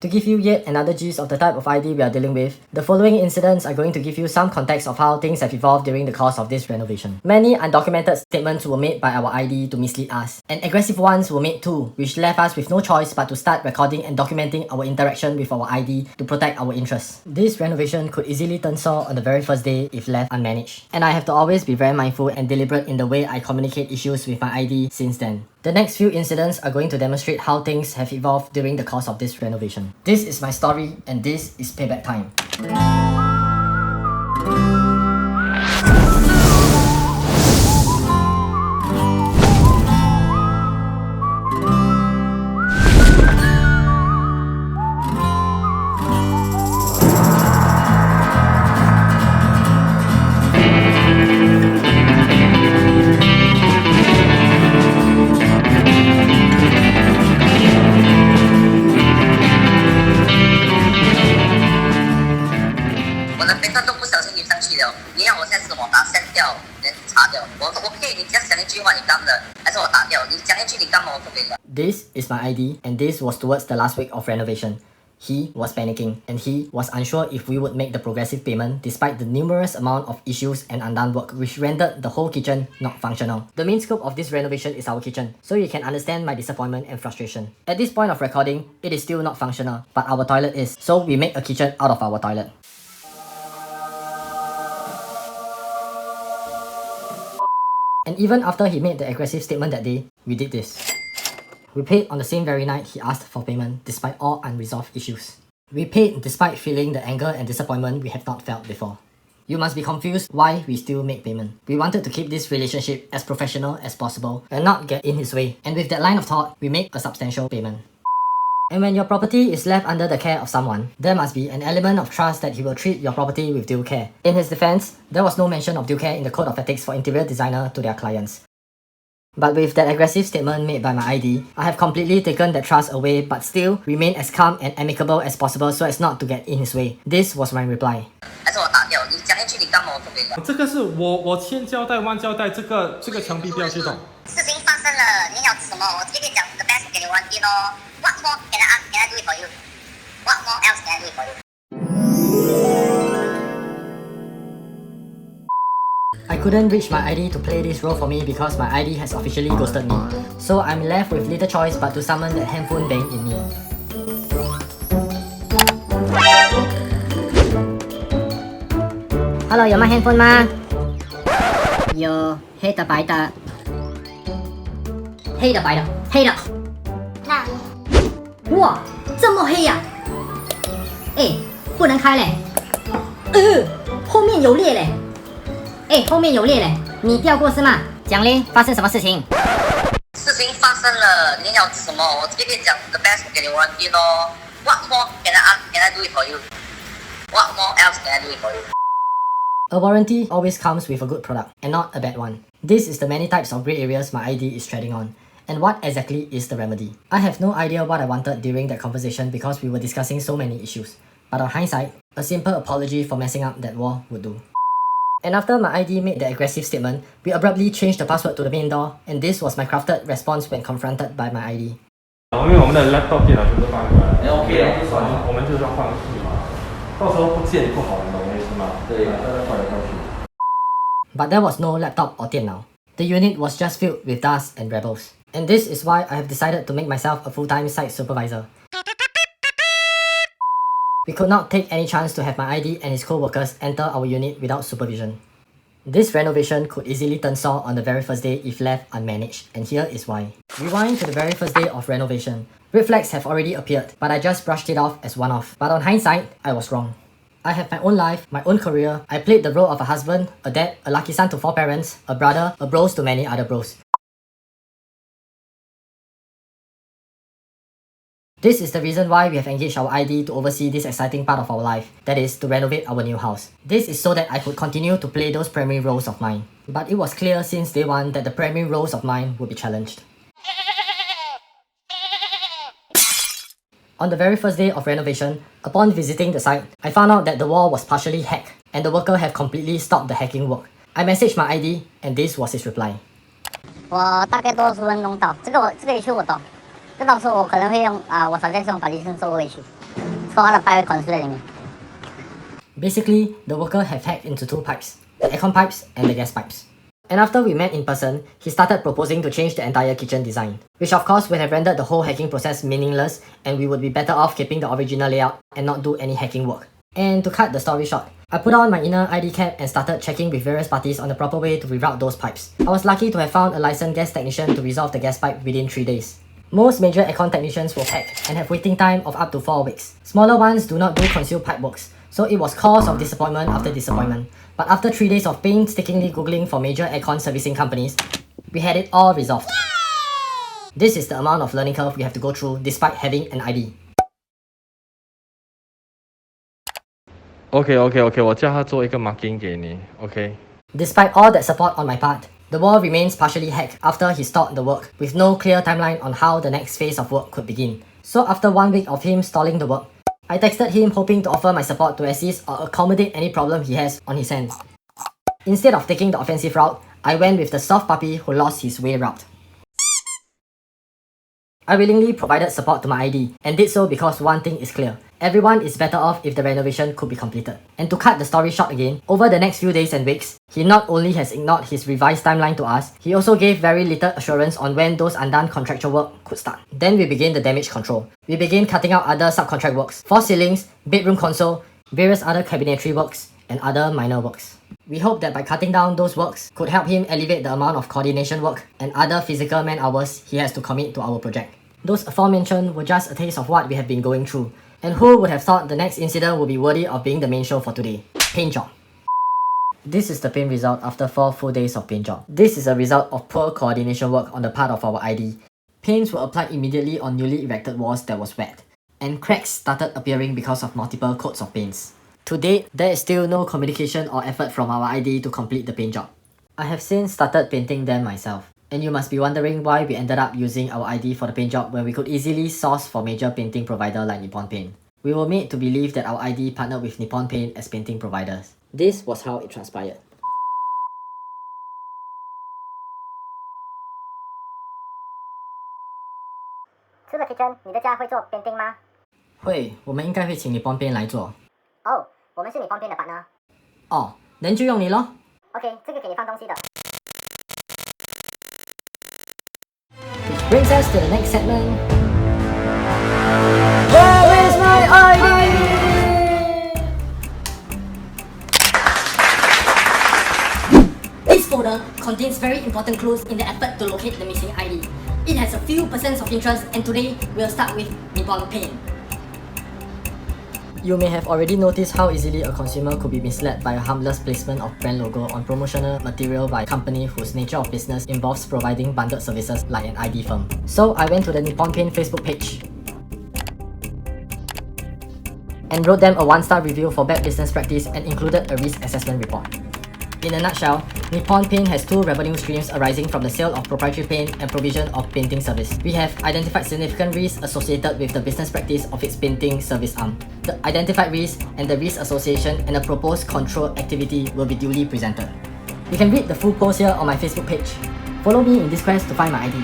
To give you yet another gist of the type of ID we are dealing with, the following incidents are going to give you some context of how things have evolved during the course of this renovation. Many undocumented statements were made by our ID to mislead us, and aggressive ones were made too, which left us with no choice but to start recording and documenting our interaction with our ID to protect our interests. This renovation could easily turn sour on the very first day if left unmanaged, and I have to always be very mindful and deliberate in the way I communicate issues with my ID since then. The next few incidents are going to demonstrate how things have evolved during the course of this renovation. This is my story, and this is payback time. This is my ID, and this was towards the last week of renovation. He was panicking, and he was unsure if we would make the progressive payment despite the numerous amount of issues and undone work which rendered the whole kitchen not functional. The main scope of this renovation is our kitchen, so you can understand my disappointment and frustration. At this point of recording, it is still not functional, but our toilet is, so we make a kitchen out of our toilet. And even after he made the aggressive statement that day, we did this. We paid on the same very night he asked for payment despite all unresolved issues. We paid despite feeling the anger and disappointment we have not felt before. You must be confused why we still make payment. We wanted to keep this relationship as professional as possible and not get in his way. And with that line of thought, we make a substantial payment. And when your property is left under the care of someone, there must be an element of trust that he will treat your property with due care. In his defense, there was no mention of due care in the code of ethics for interior designer to their clients. But with that aggressive statement made by my ID, I have completely taken that trust away but still remain as calm and amicable as possible so as not to get in his way. This was my reply. 这个是我千交代万交代，这个墙壁不要去动。事情发生了，你要什么？我直接跟你讲 ，the best 给你玩定咯。What more can I do it for you? What more else can I do it for you? I couldn't reach my ID to play this role for me because my ID has officially ghosted me. So I'm left with little choice but to summon that handphone bang in me. Hello, 有卖 handphone 吗？有，黑的白的。黑的白的，黑的。那哇，这么黑呀！哎，不能开嘞。后面有裂嘞。哎，后面有裂嘞，你掉过是吗？讲嘞，发生什么事情？事情发生了，你要什么？我直接跟你讲 ，the best 给你玩定咯。What more can I do it for you? What more else can I do it for you? A warranty always comes with a good product, and not a bad one. This is the many types of grey areas my ID is treading on. And what exactly is the remedy? I have no idea what I wanted during that conversation because we were discussing so many issues. But on hindsight, a simple apology for messing up that wall would do. And after my ID made the aggressive statement, we abruptly changed the password to the main door, and this was my crafted response when confronted by my ID. 因为我们的 laptop 电脑全部搬过来，OK 了，就算我们就是要放弃嘛，到时候不见不好，你懂我意思吗？对，大家换来换去。But there was no laptop or 电脑. The unit was just filled with dust and rebels. And this is why I have decided to make myself a full-time site supervisor. We could not take any chance to have my ID and his co-workers enter our unit without supervision. This renovation could easily turn sour on the very first day if left unmanaged, and here is why. Rewind to the very first day of renovation. Red flags have already appeared, but I just brushed it off as one-off. But on hindsight, I was wrong. I have my own life, my own career. I played the role of a husband, a dad, a lucky son to 4 parents, a brother, a bros to many other bros. This is the reason why we have engaged our ID to oversee this exciting part of our life, that is, to renovate our new house. This is so that I could continue to play those primary roles of mine. But it was clear since day one that the primary roles of mine would be challenged. On the very first day of renovation, upon visiting the site, I found out that the wall was partially hacked, and the worker had completely stopped the hacking work. I messaged my ID, and this was his reply. 我大概多10分钟到，这个issue我懂。这到时候我可能会用我反正用把离身收回去。Basically, the worker had hacked into two pipes, the aircon pipes and the gas pipes. And after we met in person, he started proposing to change the entire kitchen design, which of course would have rendered the whole hacking process meaningless, and we would be better off keeping the original layout and not do any hacking work. And to cut the story short, I put on my inner ID cap and started checking with various parties on the proper way to reroute those pipes. I was lucky to have found a licensed gas technician to resolve the gas pipe within 3 days. Most major aircon technicians will hack and have waiting time of up to 4 weeks. Smaller ones do not do concealed pipe works, so it was cause of disappointment after disappointment. But after 3 days of painstakingly googling for major aircon servicing companies, we had it all resolved. This is the amount of learning curve we have to go through despite having an ID. OK， 我叫他做一个 marking 给你 ，OK。 Despite all that support on my part, the wall remains partially hacked after he stopped the work, with no clear timeline on how the next phase of work could begin. So after 1 week of him stalling the work, I texted him hoping to offer my support to assist or accommodate any problem he has on his hands. Instead of taking the offensive route, I went with the soft puppy who lost his way route. I willingly provided support to my ID and did so because one thing is clear. Everyone is better off if the renovation could be completed. And to cut the story short again, over the next few days and weeks, he not only has ignored his revised timeline to us, he also gave very little assurance on when those undone contractual work could start. Then we began the damage control. We began cutting out other subcontract works, false ceilings, bedroom console, various other cabinetry works, and other minor works. We hope that by cutting down those works could help him alleviate the amount of coordination work and other physical man hours he has to commit to our project. Those aforementioned were just a taste of what we have been going through, and who would have thought the next incident would be worthy of being the main show for today? Paint job. This is the paint result after 4 full days of paint job. This is a result of poor coordination work on the part of our ID. Paints were applied immediately on newly erected walls that was wet, and cracks started appearing because of multiple coats of paints. To date, there is still no communication or effort from our ID to complete the paint job. I have since started painting them myself, and you must be wondering why we ended up using our ID for the paint job when we could easily source for major painting provider like Nippon Paint. We were made to believe that our ID partnered with Nippon Paint as painting providers. This was how it transpired. To the kitchen， 你的家会做 painting 吗？会，我们应该会请Nippon Paint来做。哦，我们是Nippon Paint的 partner。哦，能就用你咯。OK， 这个给你放东西的。Which brings us to the next segment. Where is my ID? This folder contains very important clues in the effort to locate the missing ID. It has a few percents of interest, and today we'll start with Nippon Paint. You may have already noticed how easily a consumer could be misled by a harmless placement of brand logo on promotional material by a company whose nature of business involves providing bundled services like an ID firm. So I went to the Nippon Paint Facebook page and wrote them a 1-star review for bad business practice and included a risk assessment report. In a nutshell, Nippon Paint has 2 revenue streams arising from the sale of proprietary paint and provision of painting service. We have identified significant risks associated with the business practice of its painting service arm. The identified risk and the risk association and the proposed control activity will be duly presented. You can read the full post here on my Facebook page. Follow me in this quest to find my ID.